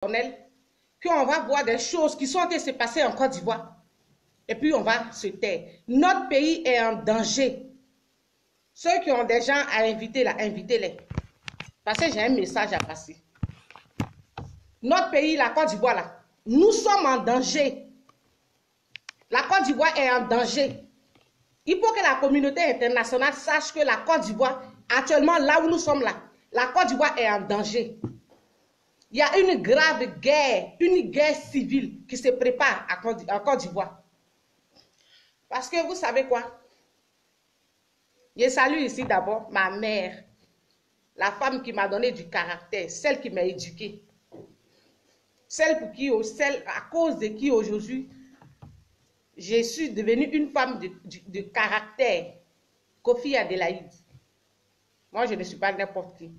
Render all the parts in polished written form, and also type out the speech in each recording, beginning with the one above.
qu'on va voir des choses qui sont en train de se passer en Côte d'Ivoire. Et puis on va se taire. Notre pays est en danger. Ceux qui ont des gens à inviter, là, invitez-les. Parce que j'ai un message à passer. Notre pays, la Côte d'Ivoire, là, nous sommes en danger. La Côte d'Ivoire est en danger. Il faut que la communauté internationale sache que la Côte d'Ivoire, actuellement, là où nous sommes là, la Côte d'Ivoire est en danger. Il y a une grave guerre, une guerre civile qui se prépare en Côte d'Ivoire. Parce que vous savez quoi? Je salue ici d'abord ma mère, la femme qui m'a donné du caractère, celle qui m'a éduquée. Celle à cause de qui aujourd'hui, je suis devenue une femme de caractère. Kofi Adélaïde. Moi, je ne suis pas n'importe qui.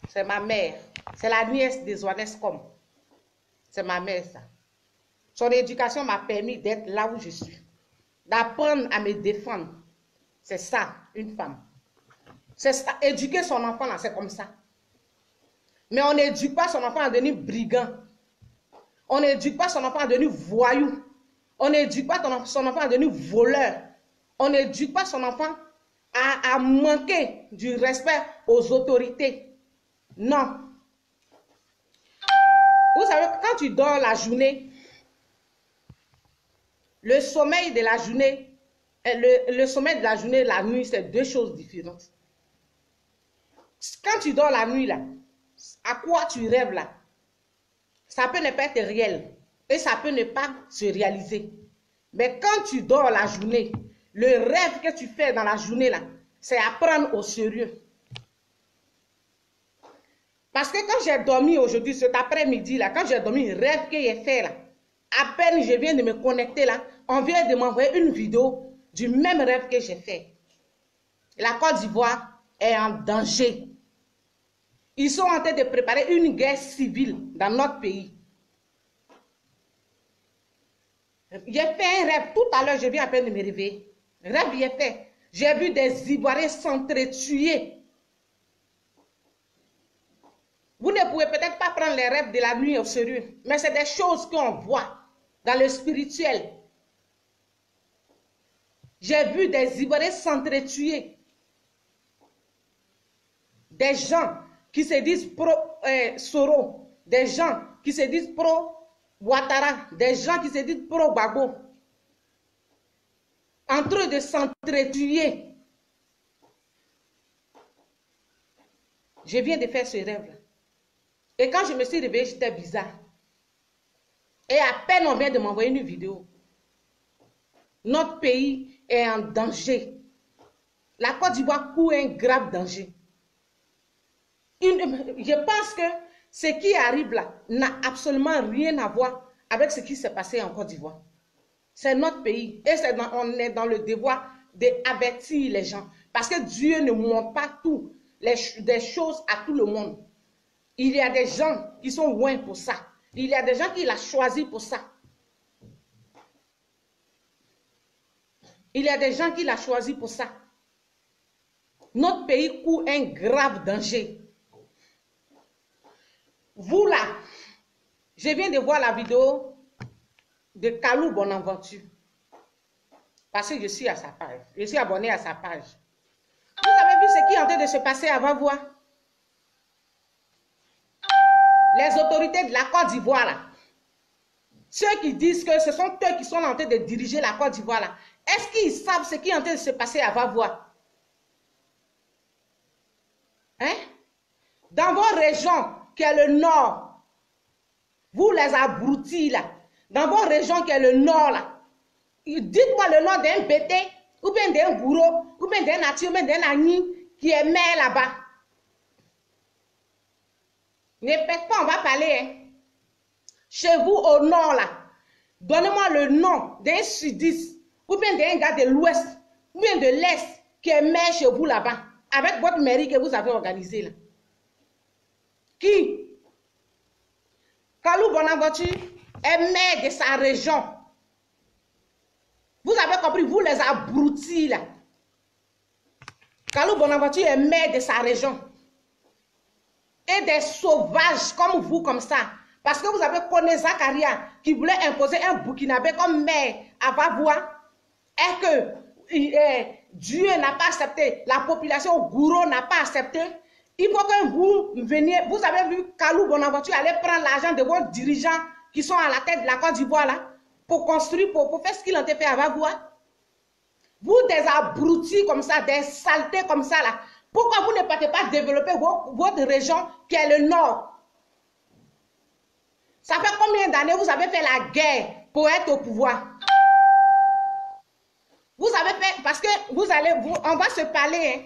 C'est ma mère. C'est la nièce des Onescom. C'est ma mère, ça. Son éducation m'a permis d'être là où je suis. D'apprendre à me défendre. C'est ça, une femme. C'est ça. Éduquer son enfant, là, c'est comme ça. Mais on n'éduque pas son enfant à devenir brigand. On n'éduque pas son enfant à devenir voyou. On n'éduque pas son enfant à devenir voleur. On n'éduque pas son enfant à manquer du respect aux autorités. Non. Vous savez, quand tu dors la journée, le sommeil de la journée, le sommeil de la journée et la nuit, c'est deux choses différentes. Quand tu dors la nuit, là, à quoi tu rêves là? Ça peut ne pas être réel et ça peut ne pas se réaliser. Mais quand tu dors la journée, le rêve que tu fais dans la journée là, c'est à prendre au sérieux. Parce que quand j'ai dormi aujourd'hui, cet après-midi là, quand j'ai dormi, le rêve que j'ai fait là, à peine je viens de me connecter là, on vient de m'envoyer une vidéo du même rêve que j'ai fait. La Côte d'Ivoire est en danger. Ils sont en train de préparer une guerre civile dans notre pays. J'ai fait un rêve tout à l'heure, je viens à peine de me réveiller. Rêve, j'ai fait. J'ai vu des Ivoiriens s'entretuer. Vous ne pouvez peut-être pas prendre les rêves de la nuit au sérieux, mais c'est des choses qu'on voit dans le spirituel. J'ai vu des Ivoiriens s'entretuer. Des gens qui se disent pro-Soro, des gens qui se disent pro-Ouattara, des gens qui se disent pro-Gbagbo, en train de s'entretuer. Je viens de faire ce rêve-là. Et quand je me suis réveillée, j'étais bizarre. Et à peine on vient de m'envoyer une vidéo. Notre pays est en danger. La Côte d'Ivoire court un grave danger. Je pense que ce qui arrive là n'a absolument rien à voir avec ce qui s'est passé en Côte d'Ivoire. C'est notre pays et on est dans le devoir d'avertir les gens. Parce que Dieu ne montre pas des choses à tout le monde. Il y a des gens qui sont loin pour ça. Il y a des gens qui l'ont choisi pour ça. Il y a des gens qui l'ont choisi pour ça. Notre pays court un grave danger. Vous là, je viens de voir la vidéo de Kalou Bonaventure. Parce que je suis à sa page. Je suis abonné à sa page. Vous avez vu ce qui est en train de se passer avant vous? Les autorités de la Côte d'Ivoire là. Ceux qui disent que ce sont eux qui sont en train de diriger la Côte d'Ivoire là. Est-ce qu'ils savent ce qui est en train de se passer avant vous? Hein? Dans vos régions, qui est le nord, vous les abrutis là, dans vos régions qui est le nord là, dites-moi le nom d'un bété, ou bien d'un bourreau, ou bien d'un nature, ou bien d'un agni qui est maire là-bas. Ne faites pas, on va parler. Hein. Chez vous au nord là, donnez-moi le nom d'un sudiste, ou bien d'un gars de l'ouest, ou bien de l'est qui est maire chez vous là-bas, avec votre mairie que vous avez organisée là. Qui? Kalou Bonaventure est maire de sa région. Vous avez compris, vous les abrutis là. Kalou Bonaventure est maire de sa région. et des sauvages comme vous, comme ça. Parce que vous avez connu Zakaria qui voulait imposer un Burkinabé comme maire à Vavoua et que Dieu n'a pas accepté, la population Gouro n'a pas accepté. Il faut que vous veniez, vous avez vu Kalou Bonaventure aller prendre l'argent de vos dirigeants qui sont à la tête de la Côte d'Ivoire là, pour construire, pour faire ce qu'il a fait à Vavoua. Vous, des abrutis comme ça, des saletés comme ça là, pourquoi vous ne partez pas développer votre région qui est le Nord? Ça fait combien d'années vous avez fait la guerre pour être au pouvoir? Vous avez fait, parce que on va se parler, hein.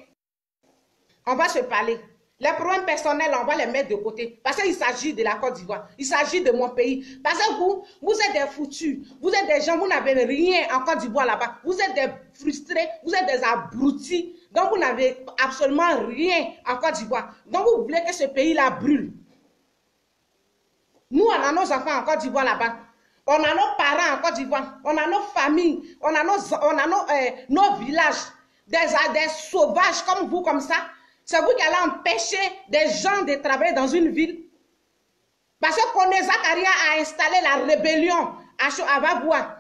On va se parler. Les problèmes personnels, on va les mettre de côté. Parce qu'il s'agit de la Côte d'Ivoire. Il s'agit de mon pays. Parce que vous êtes des foutus. Vous êtes des gens, vous n'avez rien en Côte d'Ivoire là-bas. Vous êtes des frustrés. Vous êtes des abrutis. Donc, vous n'avez absolument rien en Côte d'Ivoire. Donc, vous voulez que ce pays-là brûle. Nous, on a nos enfants en Côte d'Ivoire là-bas. On a nos parents en Côte d'Ivoire. On a nos familles. On a nos villages. Des sauvages comme vous, comme ça. C'est vous qui allez empêcher des gens de travailler dans une ville. Parce que Kone Zakaria a installé la rébellion à Vavoua.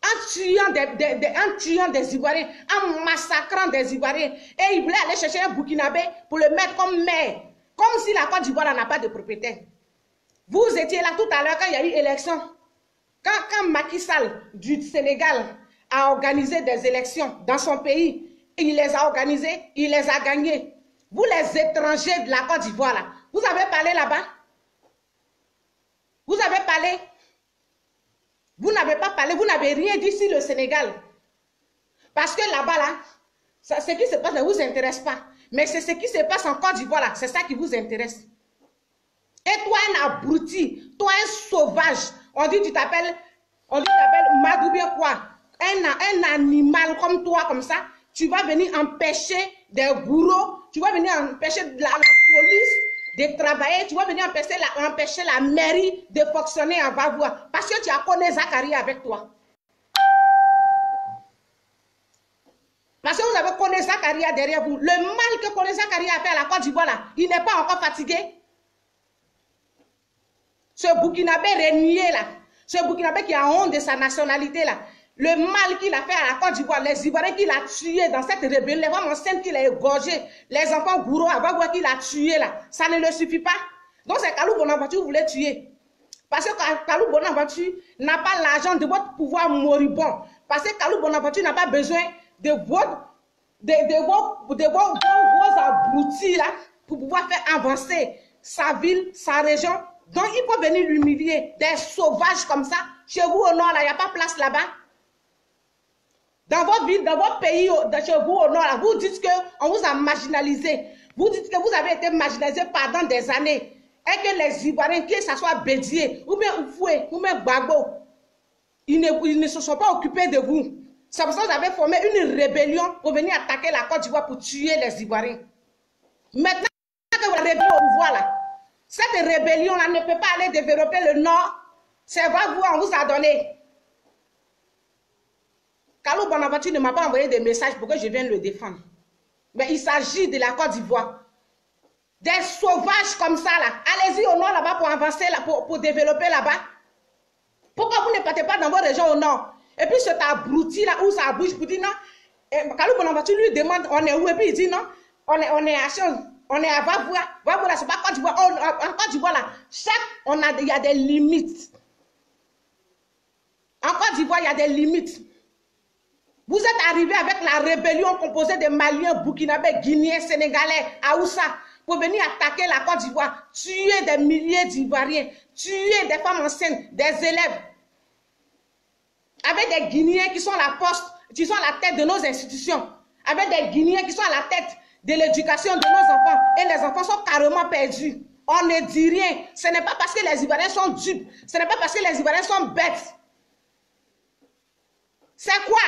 En tuant des Ivoiriens, en massacrant des Ivoiriens. Et il voulait aller chercher un Burkinabé pour le mettre comme maire. Comme si la Côte d'Ivoire n'a pas de propriétaire. Vous étiez là tout à l'heure quand il y a eu élection. Quand Macky Sall du Sénégal a organisé des élections dans son pays, il les a organisées, il les a gagnées. Vous les étrangers de la Côte d'Ivoire là, vous avez parlé là-bas? Vous avez parlé? Vous n'avez pas parlé, vous n'avez rien dit sur le Sénégal. Parce que là-bas là, ce qui se passe ne vous intéresse pas. Mais c'est ce qui se passe en Côte d'Ivoire là, c'est ça qui vous intéresse. Et toi un abruti, toi un sauvage, on dit tu t'appelles Madou bien quoi? Un animal comme toi, comme ça, tu vas venir empêcher des bourreaux, tu vas venir empêcher la police de travailler, tu vas venir empêcher la mairie de fonctionner en Vavoua. Parce que tu as connu Zakaria avec toi. Parce que vous avez connu Zakaria derrière vous. Le mal que connaît Zakaria a fait à la Côte d'Ivoire là, il n'est pas encore fatigué. Ce Burkinabé renié là, ce Burkinabé qui a honte de sa nationalité là, le mal qu'il a fait à la Côte d'Ivoire, les Ivoiriens qu'il a tués dans cette rébellion, les femmes enceintes qu'il a égorgées, les enfants gourous à Vavoua qu'il a tués là, ça ne le suffit pas. Donc c'est Kalou Bonaventure que vous voulez tuer. Parce que Kalou Bonaventure n'a pas l'argent de votre pouvoir moribond. Parce que Kalou Bonaventure n'a pas besoin de vos abrutis là pour pouvoir faire avancer sa ville, sa région. Donc il faut venir l'humilier. Des sauvages comme ça, chez vous au nord là, il n'y a pas place là-bas. Dans votre ville, dans votre pays, chez vous au nord là, vous dites qu'on vous a marginalisé. Vous dites que vous avez été marginalisé pendant des années. Et que les Ivoiriens, que ce soit Bédié, ou bien Oufoué, ou bien Gbagbo, ils ne se sont pas occupés de vous. C'est pour ça que vous avez formé une rébellion pour venir attaquer la Côte d'Ivoire pour tuer les Ivoiriens. Maintenant que vous avez au pouvoir là, cette rébellion-là ne peut pas aller développer le Nord. C'est vous, on vous a donné. Kalou Bonaventure ne m'a pas envoyé des messages pour que je vienne le défendre. Mais il s'agit de la Côte d'Ivoire. Des sauvages comme ça là. Allez-y au Nord là-bas pour avancer, là, pour développer là-bas. Pourquoi vous ne partez pas dans vos régions au Nord? Et puis cet abruti là où ça bouge pour dire non. Kalou Bonaventure lui demande on est où? Et puis il dit non, on est à chose. On est à Vavoua. Vavoua là, c'est pas Côte d'Ivoire. En Côte d'Ivoire là, il y a des limites. En Côte d'Ivoire, il y a des limites. Vous êtes arrivé avec la rébellion composée de Maliens, Burkinabés, Guinéens, Sénégalais, Haoussa, pour venir attaquer la Côte d'Ivoire, tuer des milliers d'Ivoiriens, tuer des femmes enceintes, des élèves. Avec des Guinéens qui sont la poste, qui sont à la tête de nos institutions. Avec des Guinéens qui sont à la tête de l'éducation de nos enfants. Et les enfants sont carrément perdus. On ne dit rien. Ce n'est pas parce que les Ivoiriens sont dupes. Ce n'est pas parce que les Ivoiriens sont bêtes. C'est quoi?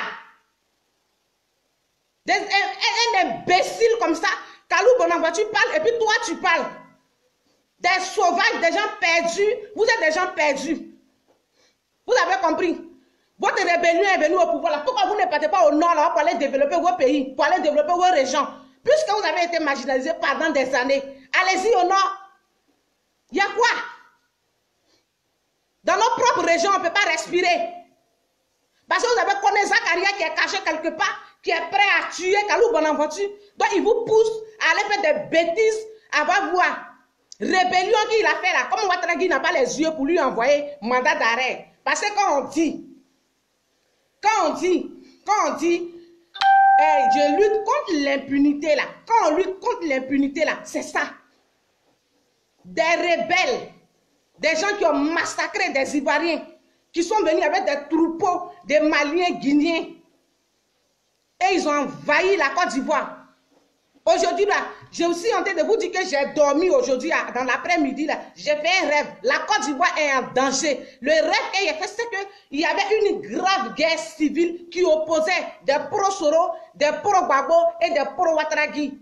Un imbécile comme ça, Kalou Bonaventure parle et puis toi tu parles. Des sauvages, des gens perdus. Vous êtes des gens perdus. Vous avez compris? Votre rébellion est venue au pouvoir là. Pourquoi vous ne partez pas au nord là pour aller développer vos pays, pour aller développer vos régions? Puisque vous avez été marginalisés pendant des années, Allez-y au nord. Il y a quoi? Dans nos propres régions, on ne peut pas respirer. Parce que vous avez Kone Zakaria qui est caché quelque part, qui est prêt à tuer Kalou Bonaventure. Donc il vous pousse à aller faire des bêtises, à voir. Rébellion qu'il a fait là, comme Ouattara n'a pas les yeux pour lui envoyer mandat d'arrêt. Parce que quand on dit, je lutte contre l'impunité là, quand on lutte contre l'impunité là, c'est ça. Des rebelles, des gens qui ont massacré des Ivoiriens, qui sont venus avec des troupeaux de Maliens, Guinéens, et ils ont envahi la Côte d'Ivoire. Aujourd'hui, là, j'ai aussi en train de vous dire que j'ai dormi aujourd'hui, dans l'après-midi, là, j'ai fait un rêve. La Côte d'Ivoire est en danger. Le rêve que j'ai fait, c'est qu'il y avait une grave guerre civile qui opposait des pro-Soro, des pro-Gbagbo et des pro-Ouattaragui.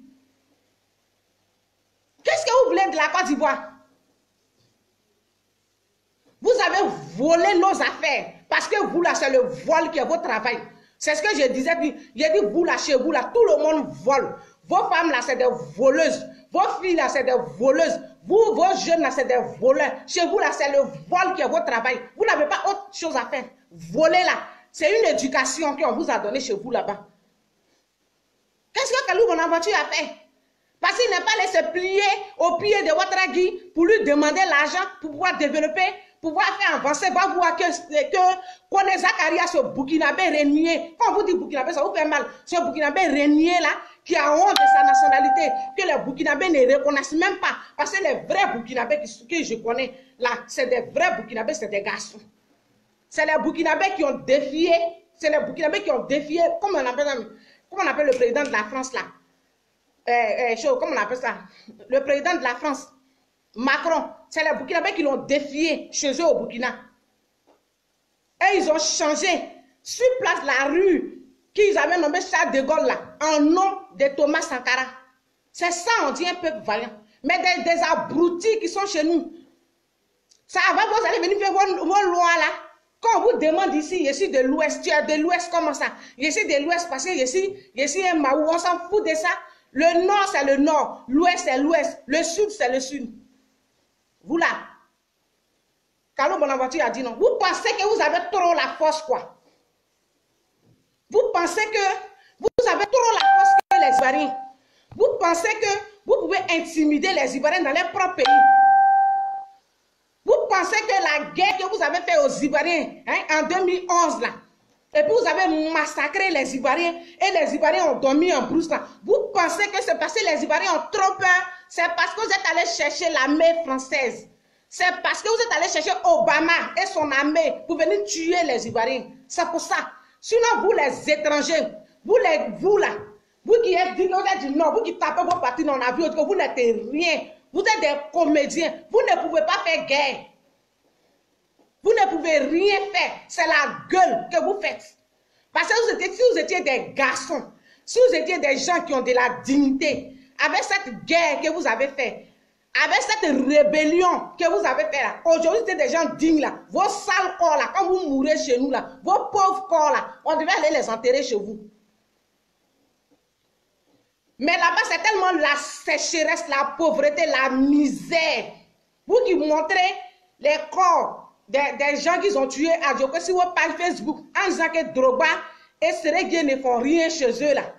Qu'est-ce que vous voulez de la Côte d'Ivoire? Vous avez volé nos affaires, parce que vous, là, c'est le vol qui est votre travail. C'est ce que je disais, j'ai dit, vous, là, chez vous, là, tout le monde vole. Vos femmes, là, c'est des voleuses. Vos filles, là, c'est des voleuses. Vous, vos jeunes, là, c'est des voleurs. Chez vous, là, c'est le vol qui est votre travail. Vous n'avez pas autre chose à faire. Voler, là, c'est une éducation qu'on vous a donnée chez vous, là-bas. Qu'est-ce que Kalou Bonaventure a fait? Parce qu'il n'est pas laissé plier au pied de Ouattaragui pour lui demander l'argent pour pouvoir développer, pouvoir faire avancer. Va voir que Kone Zakaria, ce Burkinabé régnier, quand vous dites Burkinabé, ça vous fait mal. Ce Burkinabé régnier là, qui a honte de sa nationalité, que les Burkinabés ne reconnaissent même pas. Parce que les vrais Burkinabés que je connais là, c'est des vrais Burkinabés, c'est des garçons. C'est les Burkinabés qui ont défié, comment on appelle le président de la France là? Comment on appelle ça? Le président de la France, Macron, c'est les Burkinabés qui l'ont défié chez eux au Burkina. Et ils ont changé sur place la rue qu'ils avaient nommé Charles de Gaulle là, en nom de Thomas Sankara. C'est ça, on dit un peuple vaillant. Mais des abrutis qui sont chez nous. Ça va, vous allez venir faire vos lois là. Quand on vous demande ici, je suis de l'Ouest, tu es de l'Ouest, comment ça? Je suis de l'Ouest parce que je suis un Maou, on s'en fout de ça. Le Nord, c'est le Nord. L'Ouest, c'est l'Ouest. Le Sud, c'est le Sud. Vous là, Kalou Bonaventure a dit non. Vous pensez que vous avez trop la force, quoi? Vous pensez que vous avez trop la force que les Ivoiriens. Vous pensez que vous pouvez intimider les Ivoiriens dans leur propre pays. Vous pensez que la guerre que vous avez faite aux Ivoiriens en 2011, là, et puis vous avez massacré les Ivoiriens et les Ivoiriens ont dormi en brousse là. Vous pensez que c'est parce que les Ivoiriens ont trop peur? C'est parce que vous êtes allé chercher l'armée française. C'est parce que vous êtes allé chercher Obama et son armée pour venir tuer les Ivoiriens. C'est pour ça. Sinon, vous les étrangers, vous là, vous qui êtes du Nord, vous qui tapez vos partis dans la vie, vous n'êtes rien. Vous êtes des comédiens. Vous ne pouvez pas faire guerre. Vous ne pouvez rien faire. C'est la gueule que vous faites. Parce que si vous étiez des garçons, si vous étiez des gens qui ont de la dignité, avec cette guerre que vous avez faite, avec cette rébellion que vous avez faite là, aujourd'hui c'est des gens dignes là, vos sales corps là, quand vous mourrez chez nous là, vos pauvres corps là, on devait aller les enterrer chez vous. Mais là-bas c'est tellement la sécheresse, la pauvreté, la misère. Vous qui montrez les corps des gens qu'ils ont tués à Djoko sur vos pages Facebook en disant que Drogba et Sereguier ne font rien chez eux là.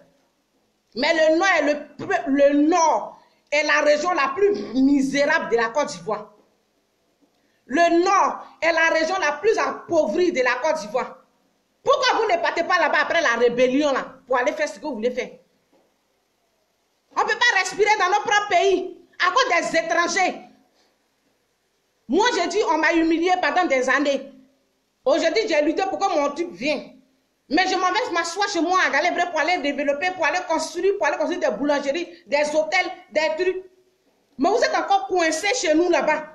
Mais le Nord est la région la plus misérable de la Côte d'Ivoire. Le Nord est la région la plus appauvrie de la Côte d'Ivoire. Pourquoi vous ne partez pas là-bas après la rébellion là pour aller faire ce que vous voulez faire? On ne peut pas respirer dans notre propre pays à cause des étrangers. Moi, j'ai dit, on m'a humilié pendant des années. Aujourd'hui, j'ai lutté pour que mon type vienne. Mais je m'en vais m'asseoir chez moi à Galebré pour aller développer, pour aller construire des boulangeries, des hôtels, des trucs. Mais vous êtes encore coincés chez nous là-bas.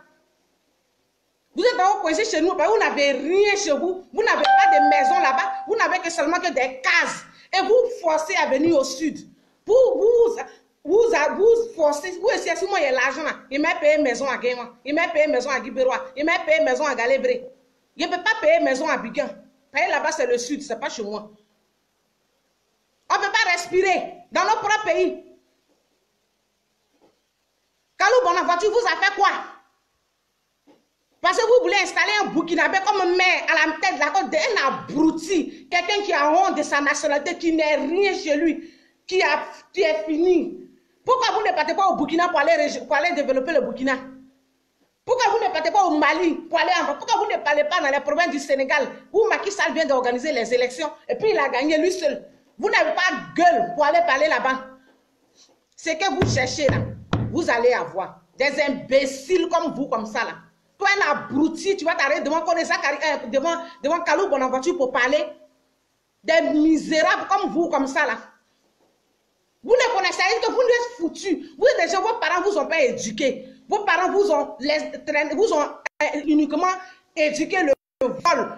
Vous êtes encore coincés chez nous, vous n'avez rien chez vous. Vous n'avez pas de maison là-bas. Vous n'avez que seulement que des cases. Et vous forcez à venir au sud. Vous forcez, vous aussi, si moi il y a l'argent là, il m'a payé maison à Guéman, il m'a payé maison à Guibérois, il m'a payé maison à Galebré. Il ne peut pas payer maison à Bigan. Payer là-bas c'est le sud, c'est pas chez moi. On ne peut pas respirer dans notre propre pays. Kalou Bonaventure vous a fait quoi? Parce que vous voulez installer un Burkinabé comme maire à la tête de la côte d'un abruti, quelqu'un qui a honte de sa nationalité, qui n'est rien chez lui, qui est fini. Pourquoi vous ne partez pas au Burkina pour aller développer le Burkina? Pourquoi vous ne partez pas au Mali pour aller en... Pourquoi vous ne parlez pas dans les provinces du Sénégal où Macky Sall vient d'organiser les élections et puis il a gagné lui seul? Vous n'avez pas gueule pour aller parler là-bas. Ce que vous cherchez là, vous allez avoir des imbéciles comme vous, comme ça là. Toi, un abruti, tu vas t'arrêter devant Kalou Bonaventure pour parler. Des misérables comme vous, comme ça là. Vous ne connaissez rien, que vous êtes foutus. Vous êtes déjà, vos parents vous ont pas éduqué. Vos parents vous ont uniquement éduqué le vol,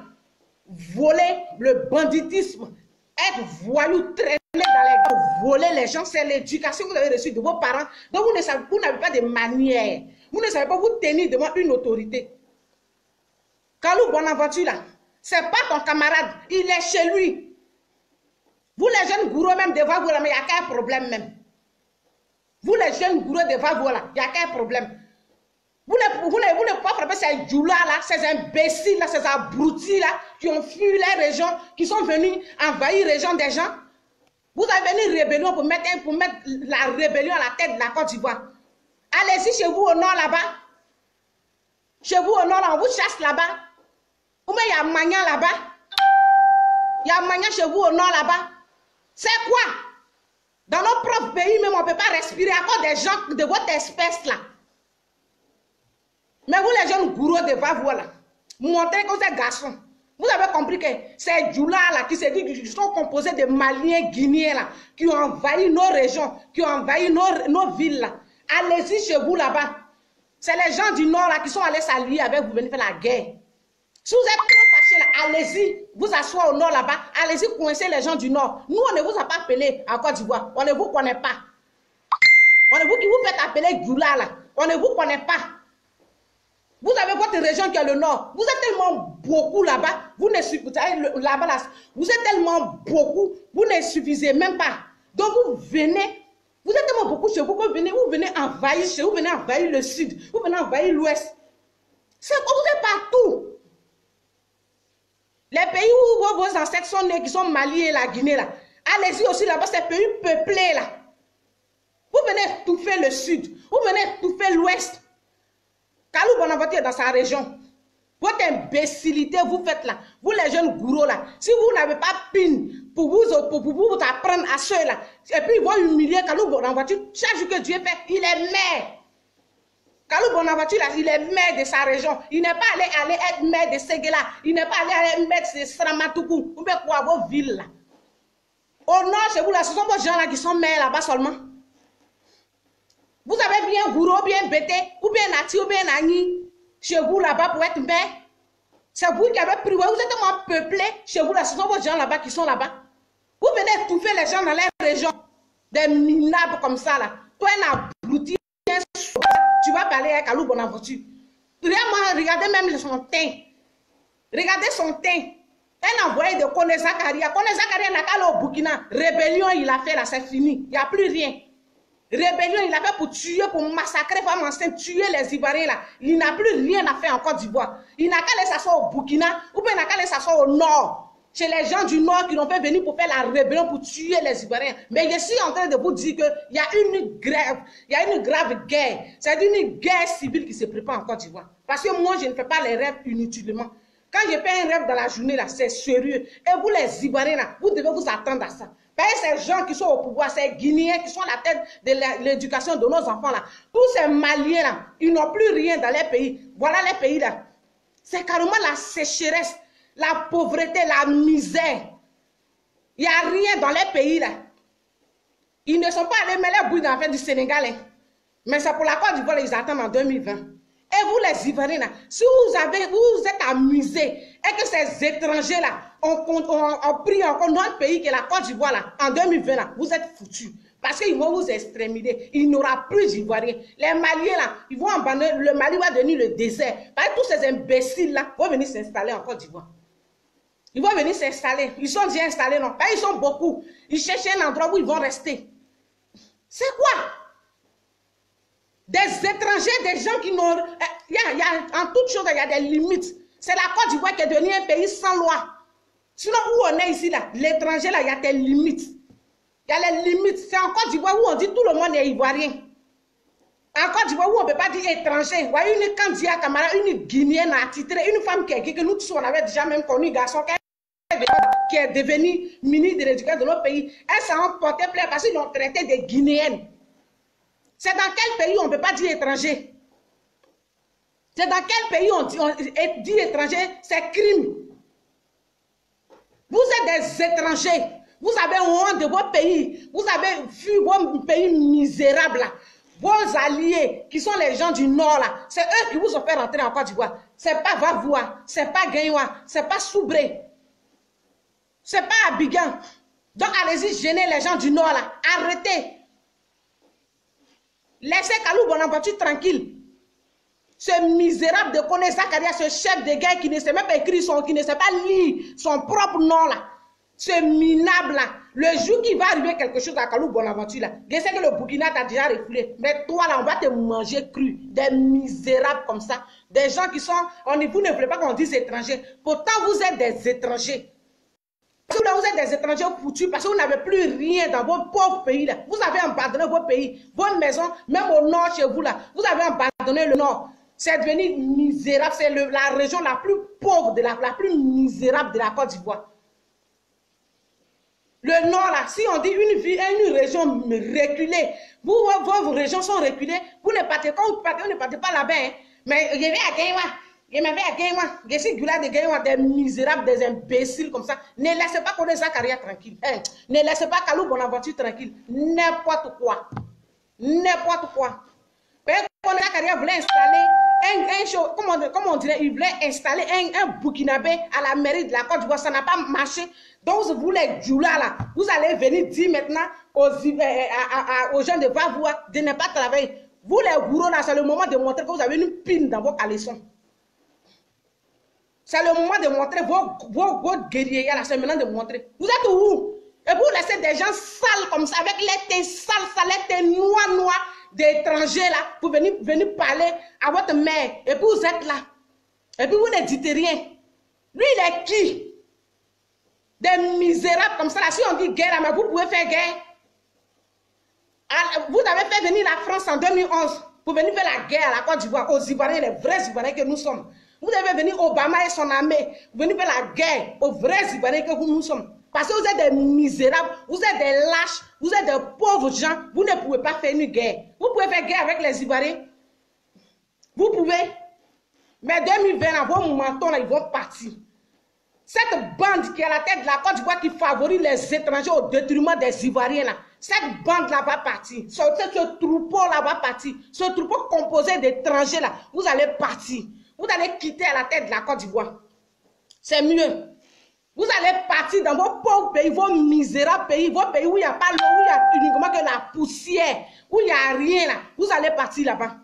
voler, le banditisme, être voyou, traîner dans les gars, voler les gens. C'est l'éducation que vous avez reçue de vos parents. Donc vous n'avez pas de manière. Vous ne savez pas vous tenir devant une autorité. Kalou Bonaventure là, c'est pas ton camarade, il est chez lui. Vous les jeunes gourous même devant vous là, mais il n'y a qu'un problème même. Vous les jeunes gourous devant vous là, il n'y a qu'un problème. Vous ne pouvez pas frapper ces djoula là, ces imbéciles là, ces abrutis là, qui ont fui les régions, qui sont venus envahir les régions des gens. Vous avez une rébellion pour mettre la rébellion à la tête de la Côte d'Ivoire. Allez-y chez vous au nord là-bas. Chez vous au nord, là, on vous chasse là-bas. Ou bien il y a Magnan là-bas. Il y a Magnan chez vous au nord là-bas. C'est quoi? Dans nos propres pays, même on ne peut pas respirer à cause des gens de votre espèce là. Mais vous les jeunes gourous devant vous là, montrez que vous êtes garçons. Vous avez compris que ces djoula là qui se disent qu'ils sont composés de Maliens, Guinéens là, qui ont envahi nos régions, qui ont envahi nos villes là. Allez-y chez vous là-bas. C'est les gens du Nord là qui sont allés s'allier avec vous, venir faire la guerre. Si vous êtes trop fâchés là, allez-y, vous asseoir au Nord là-bas, allez-y coincer les gens du Nord. Nous, on ne vous a pas appelé en Côte d'Ivoire, on ne vous connaît pas. On est vous qui vous faites appeler Djoula là, on ne vous connaît pas. Vous avez votre région qui est le Nord. Vous êtes tellement beaucoup là-bas, vous ne suffisez là-bas là, vous êtes tellement beaucoup, vous ne suffisez même pas. Donc vous venez. Vous êtes tellement beaucoup chez vous que vous venez envahir chez vous, venez envahir le sud, vous venez envahir l'ouest. C'est comme vous êtes partout. Les pays où vos ancêtres sont nés, qui sont Mali et la Guinée, là, allez-y aussi là-bas, ces pays peuplés là. Vous venez étouffer le sud, vous venez étouffer l'ouest. Kalou Bonaventure est dans sa région. Votre imbécilité, vous faites là, vous les jeunes gourous là, si vous n'avez pas pine pour vous apprendre à ceux-là, et puis ils vont humilier Kalou Bonaventure, chaque jour que Dieu fait, il est maire. Kalou Bonaventure, là, il est maire de sa région. Il n'est pas allé être maire de Séguéla, il n'est pas allé être maire de Sramatoukou, ou bien quoi, vos villes là. Au nord, chez vous là, ce sont vos gens là qui sont maires là-bas seulement. Vous avez bien gourou, bien bété, ou bien nati, ou bien nani. Chez vous là-bas pour être maire, c'est vous qui avez pris, vous êtes tellement peuplé, chez vous là, ce sont vos gens là-bas qui sont là-bas. Vous venez étouffer les gens dans les régions, des minables comme ça là. Toi, un abruti, tu vas parler avec Kalou Bonaventure. Regardez même son teint. Regardez son teint. Un envoyé de Kone Zakaria. Kone Zakaria n'a qu'à aller au Burkina. Rébellion, il a fait là, c'est fini. Il n'y a plus rien. Rébellion, il a fait pour tuer, pour massacrer femmes enceintes, tuer les Ivoiriens là. Il n'a plus rien à faire en Côte d'Ivoire. Il n'a qu'à aller s'asseoir au Burkina ou bien il n'a qu'à aller s'asseoir au Nord. Chez les gens du Nord qui l'ont fait venir pour faire la rébellion, pour tuer les Ivoiriens. Mais je suis en train de vous dire qu'il y a une grave guerre. C'est une guerre civile qui se prépare en Côte d'Ivoire. Parce que moi, je ne fais pas les rêves inutilement. Quand je fais un rêve dans la journée, là, c'est sérieux. Et vous, les Ivoiriens, là, vous devez vous attendre à ça. Parce que ces gens qui sont au pouvoir, ces Guinéens qui sont à la tête de l'éducation de nos enfants, là, tous ces Maliens, là, ils n'ont plus rien dans les pays. Voilà les pays, là. C'est carrément la sécheresse, la pauvreté, la misère. Il n'y a rien dans les pays, là. Ils ne sont pas allés mettre les bouilles dans la fête du Sénégal, hein. Mais c'est pour la Côte d'Ivoire, ils attendent en 2020. Et vous, les Ivoiriens, là, si vous êtes amusés et que ces étrangers-là ont pris encore notre pays, qui est la Côte d'Ivoire, là, en 2020, là, vous êtes foutus. Parce qu'ils vont vous exterminer. Il n'y aura plus d'Ivoiriens. Les Maliens, là, ils vont abandonner. Le Mali va devenir le désert. Parce que tous ces imbéciles-là vont venir s'installer en Côte d'Ivoire. Ils vont venir s'installer. Ils sont déjà installés, non? Ils sont beaucoup. Ils cherchent un endroit où ils vont rester. C'est quoi? Des étrangers, des gens qui n'ont... en toute chose, il y a des limites. C'est la Côte d'Ivoire qui est devenue un pays sans loi. Sinon, où on est ici, là, l'étranger, là, il y a des limites. Il y a les limites. C'est en Côte d'Ivoire où on dit tout le monde est ivoirien. En Côte d'Ivoire où on ne peut pas dire étranger. Vous voyez, une Kandia Kamara, une Guinéenne attitrée, une femme que nous tous, on avait déjà même connu, garçon qui est devenue ministre de l'éducation de notre pays. Elle s'est emportée plainte parce qu'ils l'ont traité de Guinéenne. C'est dans quel pays on ne peut pas dire étranger? C'est dans quel pays on dit étranger? C'est crime. Vous êtes des étrangers. Vous avez honte de vos pays. Vous avez vu vos pays misérables là. Vos alliés, qui sont les gens du Nord là, c'est eux qui vous ont fait rentrer en Côte d'Ivoire. C'est pas Vavoua, c'est pas Gaïwa, c'est pas Soubré, c'est pas Abidjan. Donc allez-y gêner les gens du Nord là. Arrêtez. Laissez Kalou Bonaventure tranquille. Ce misérable de Koné Zakaria, ce chef de guerre qui ne sait même pas écrire qui ne sait pas lire son propre nom là. Ce minable là. Le jour qu'il va arriver quelque chose à Kalou Bonaventure là, je sais que le Burkina t'a déjà refoulé. Mais toi là, on va te manger cru. Des misérables comme ça. Des gens qui sont, vous ne voulez pas qu'on dise étrangers. Pourtant, vous êtes des étrangers. Vous êtes des étrangers foutus parce que vous n'avez plus rien dans vos pauvres pays là. Vous avez abandonné vos pays, vos maisons, même au nord chez vous là. Vous avez abandonné le nord. C'est devenu misérable. C'est la région la plus pauvre, la plus misérable de la Côte d'Ivoire. Le nord là, si on dit une région reculée, vos régions sont reculées, vous ne partez quand vous partez, vous ne partez pas là-bas. Hein. Mais je vais à Gaïwa. Je m'avais à Gaïwa, je suis Gula de Gaïwa, des misérables, des imbéciles comme ça. Ne laissez pas Koné Zakaria tranquille. Hein. Ne laissez pas Kalou Bonaventure tranquille. N'importe quoi. N'importe quoi. Koné Zakaria voulait installer comment on dirait, il voulait installer un Burkinabé à la mairie de la Côte d'Ivoire. Ça n'a pas marché. Donc vous les Djoula là, vous allez venir dire maintenant aux gens de Vavoua de ne pas travailler. Vous les bourreaux là, c'est le moment de montrer que vous avez une pine dans vos caleçons. C'est le moment de montrer vos guerriers là, c'est maintenant de montrer. Vous êtes où? Et vous laissez des gens sales comme ça, avec les têtes sales, les têtes noires d'étrangers là, pour venir parler à votre mère. Et puis vous êtes là. Et puis vous ne dites rien. Lui, il est qui? Des misérables comme ça là. Si on dit guerre, mais vous pouvez faire guerre. Vous avez fait venir la France en 2011 pour venir faire la guerre à la Côte d'Ivoire, aux Ivoiriens, les vrais Ivoiriens que nous sommes. Vous avez venir Obama et son armée, venir faire la guerre aux vrais Ivoiriens que nous sommes. Parce que vous êtes des misérables, vous êtes des lâches, vous êtes des pauvres gens, vous ne pouvez pas faire une guerre. Vous pouvez faire guerre avec les Ivoiriens. Vous pouvez. Mais 2020, là, vos mentons, là, ils vont partir. Cette bande qui est à la tête de la Côte d'Ivoire qui favorise les étrangers au détriment des Ivoiriens, là, cette bande-là va partir. Ce troupeau-là va partir. Ce troupeau composé d'étrangers, là, vous allez partir. Vous allez quitter à la tête de la Côte d'Ivoire. C'est mieux. Vous allez partir dans vos pauvres pays, vos misérables pays, vos pays où il n'y a pas l'eau, où il y a uniquement que la poussière, où il n'y a rien là. Vous allez partir là-bas.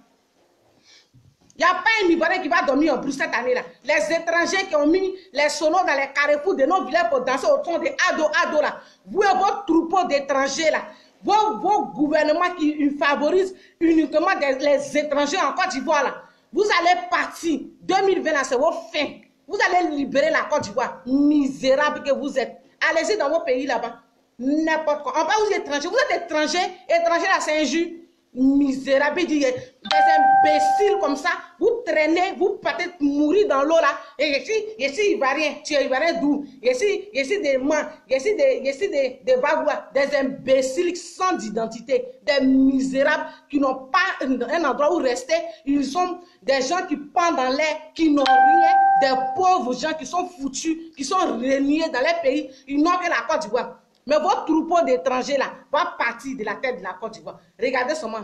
Il n'y a pas un Ivoirien qui va dormir en brousse cette année-là. Les étrangers qui ont mis les sonos dans les carrefours de nos villages pour danser au son des ado là. Vous et vos troupeaux d'étrangers là. Vos gouvernements qui favorisent uniquement les étrangers en Côte d'Ivoire là. Vous allez partir. 2020 là, c'est votre fin. Vous allez libérer la Côte d'Ivoire. Misérable que vous êtes. Allez-y dans vos pays là-bas. N'importe quoi. En plus, vous êtes étranger. Vous êtes étranger. Étranger là, c'est injure. Misérable, des imbéciles comme ça, vous traînez, vous partez mourir dans l'eau là, et ici Ivoirien, tu es Ivoirien d'où? Ici des mains, ici des Vavois, des imbéciles sans identité, des misérables qui n'ont pas un endroit où rester, ils sont des gens qui pendent dans l'air, qui n'ont rien, des pauvres gens qui sont foutus, qui sont reniés dans les pays, ils n'ont que la Côte d'Ivoire. Mais votre troupeau d'étrangers là va partir de la tête de la Côte d'Ivoire. Regardez seulement.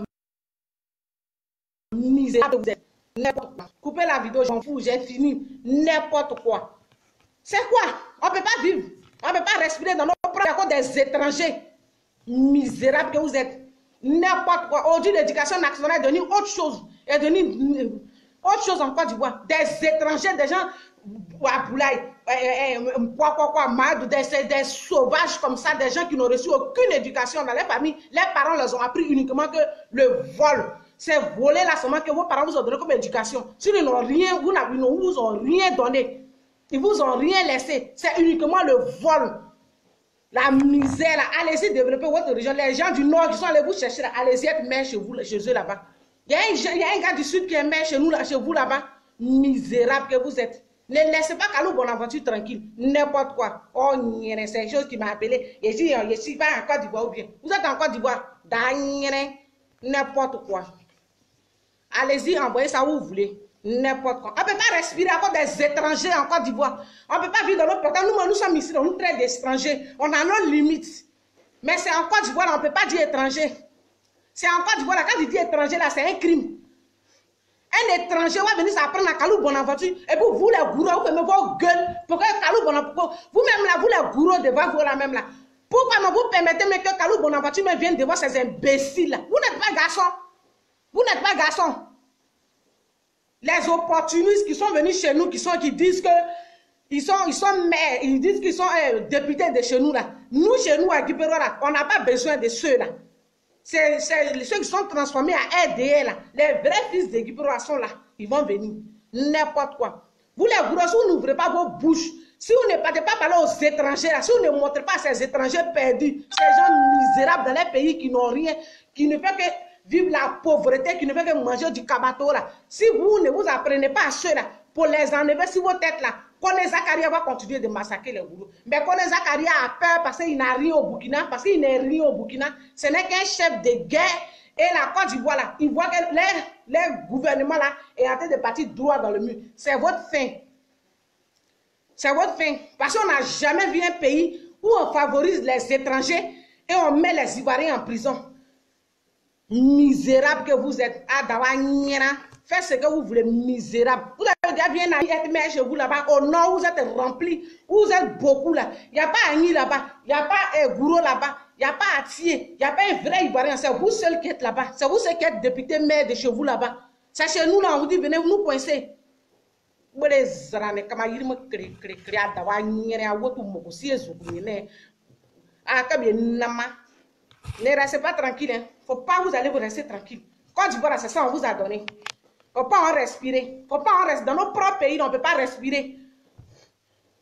Misérable vous êtes. N'importe quoi. Coupez la vidéo, j'en fous, j'ai fini. N'importe quoi. C'est quoi? On ne peut pas vivre. On ne peut pas respirer dans nos propres des étrangers. Misérables que vous êtes. N'importe quoi. Aujourd'hui, l'éducation nationale est devenue autre chose. Est devenue autre chose en Côte d'Ivoire. Des étrangers, des gens. Des sauvages comme ça, des gens qui n'ont reçu aucune éducation dans les familles. Les parents leur ont appris uniquement que le vol. C'est voler là seulement que vos parents vous ont donné comme éducation. S'ils n'ont rien, vous ne vous ont rien donné. Ils vous ont rien laissé. C'est uniquement le vol. La misère là. Allez-y développer votre région. Les gens du nord qui sont allés vous chercher là, allez-y être maire chez eux là-bas. Il y a un gars du sud qui est maire chez nous là, chez vous là-bas. Misérable que vous êtes. Ne laissez pas Kalou Bonaventure tranquille. N'importe quoi. Oh, c'est une chose qui m'a appelé. Je suis pas en Côte d'Ivoire ou bien. Vous êtes en Côte d'Ivoire. N'importe quoi. Allez-y, envoyez ça où vous voulez. N'importe quoi. On ne peut pas respirer encore des étrangers en Côte d'Ivoire. On ne peut pas vivre dans notre pays. Nous sommes ici, nous traitons d'étrangers. On a nos limites. Mais c'est en Côte d'Ivoire, on ne peut pas dire étranger. C'est en Côte d'Ivoire, quand il dit étranger, là, c'est un crime. Un étranger va venir s'apprendre à Kalou Bonaventure. Et puis vous, les gourous, vous fermez vos gueules. Pourquoi Kalou Bonaventure, vous-même là, vous les gourous devant vous là même là. Pourquoi vous permettez que Kalou Bonaventure vienne devant ces imbéciles là? Vous n'êtes pas garçon. Vous n'êtes pas garçon. Les opportunistes qui sont venus chez nous, qui disent que ils disent qu'ils sont députés de chez nous là. Nous, chez nous à Guipero là, on n'a pas besoin de ceux là. C'est ceux qui sont transformés à RDL là. Les vrais fils de Guipero sont là. Ils vont venir. N'importe quoi. Vous les gros, si vous n'ouvrez pas vos bouches, si vous ne partez pas parler aux étrangers là, si vous ne montrez pas ces étrangers perdus, ces gens misérables dans les pays qui n'ont rien, qui ne peuvent que vivre la pauvreté, qui ne fait que manger du cabato là. Si vous ne vous apprenez pas à ceux là, pour les enlever sur vos têtes là, Kone Zakaria va continuer de massacrer les Gourous. Mais Kone Zakaria a peur parce qu'il n'a rien au Burkina, parce qu'il n'est rien au Burkina. Ce n'est qu'un chef de guerre. Et la Côte d'Ivoire là, il voit que les gouvernements là est en train de partir droit dans le mur. C'est votre fin. C'est votre fin. Parce qu'on n'a jamais vu un pays où on favorise les étrangers et on met les Ivoiriens en prison. Misérable que vous êtes. Faites ce que vous voulez, misérable. Vous avez déjà bien être maire chez vous là-bas. Au nord, vous êtes remplis. Vous êtes beaucoup là. Il n'y a pas Agni là-bas. Il n'y a pas Gouro là-bas. Il n'y a pas Atier. Il n'y a pas un vrai Ivoirien. C'est vous seul qui êtes là-bas. C'est vous seul qui êtes député maire de chez vous là-bas. C'est chez nous là, on vous dit, venez nous coincer. Vous les zrane, comme il me crée d'avoir nié à votre mot, si vous voulez. Ah, comme il n'a pas. Ne restez pas tranquille. Il ne faut pas vous aller vous rester tranquille. Quand tu vois, c'est ça, on vous a donné. Il ne faut pas en respirer. Faut pas en rester. Dans nos propres pays, on ne peut pas respirer.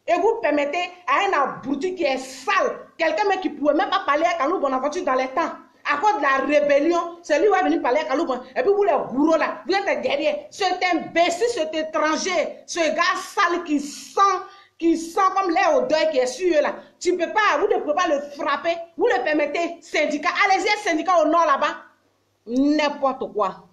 Et vous permettez à un abruti qui est sale, quelqu'un qui ne pouvait même pas parler à Kalou Bonaventure dans les temps, à cause de la rébellion, c'est lui qui va venir parler à Kalou Bonaventure. Et puis vous les gourous là, vous êtes derrière. Cet imbécile, cet étranger, ce gars sale qui sent comme l'air au deuil qui est sur eux là. Tu peux pas, vous ne pouvez pas le frapper. Vous le permettez, syndicat. Allez-y, syndicat au nord là-bas. N'importe quoi.